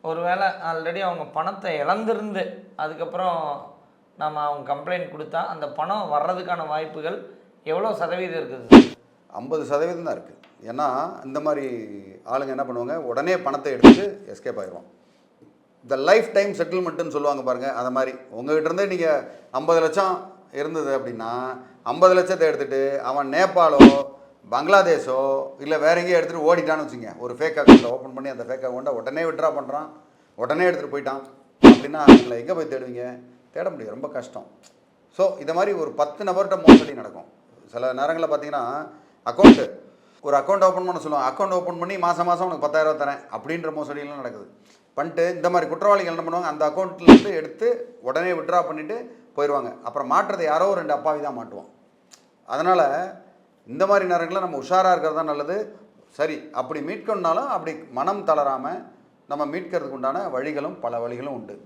ஒருவேளை ஆல்ரெடி அவங்க பணத்தை இழந்திருந்து அதுக்கப்புறம் நம்ம அவங்க கம்ப்ளைண்ட் கொடுத்தா அந்த பணம் வர்றதுக்கான வாய்ப்புகள் எவ்வளோ சதவீதம் இருக்குது? 50% தான் இருக்குது. ஏன்னா இந்த மாதிரி ஆளுங்க என்ன பண்ணுவாங்க, உடனே பணத்தை எடுத்துட்டு எஸ்கேப் ஆயிடுவான். இந்த லைஃப் டைம் செட்டில்மெண்ட்டுன்னு சொல்லுவாங்க பாருங்கள், அதை மாதிரி உங்கள்கிட்டருந்தே நீங்கள் 50 லட்சம் இருந்தது அப்படின்னா 50 லட்சத்தை எடுத்துகிட்டு அவன் நேபாளோ பங்களாதேஷோ இல்லை வேற எங்கேயோ எடுத்துகிட்டு ஓடிட்டான்னு வச்சுங்க. ஒரு ஃபேக் அக்கௌண்ட்டை ஓப்பன் பண்ணி அந்த ஃபேக் அக்கௌண்ட்டை உடனே விட்ரா பண்ணுறான், உடனே எடுத்துகிட்டு போயிட்டான் அப்படின்னா அவங்களை எங்கே போய் தேடுவீங்க? தேட முடியும், ரொம்ப கஷ்டம். ஸோ இதை மாதிரி ஒரு 10 நபர்கிட்ட மோசடி நடக்கும். சில நேரங்களில் பார்த்தீங்கன்னா ஒரு அக்கௌண்ட் ஓப்பன் பண்ண சொல்லுவாங்க. அக்கௌண்ட் ஓப்பன் பண்ணி மாதம் உனக்கு 10,000 தரேன் அப்படின்ற மோசடியெல்லாம் நடக்குது. பண்ணிட்டு இந்த மாதிரி குற்றவாளிகள் என்ன பண்ணுவாங்க, அந்த அக்கௌண்ட்லேருந்து எடுத்து உடனே விட்ரா பண்ணிவிட்டு போயிடுவாங்க. அப்புறம் மாட்டுறது யாரோ 2 அப்பாவி தான் மாட்டுவான். அதனால் இந்த மாதிரி நேரங்களில் நம்ம உஷாராக இருக்கிறது தான் நல்லது. சரி, அப்படி மீட்கணுன்னாலும் அப்படி மனம் தளராமல் நம்ம மீட்கிறதுக்கு உண்டான பல வழிகளும் உண்டு.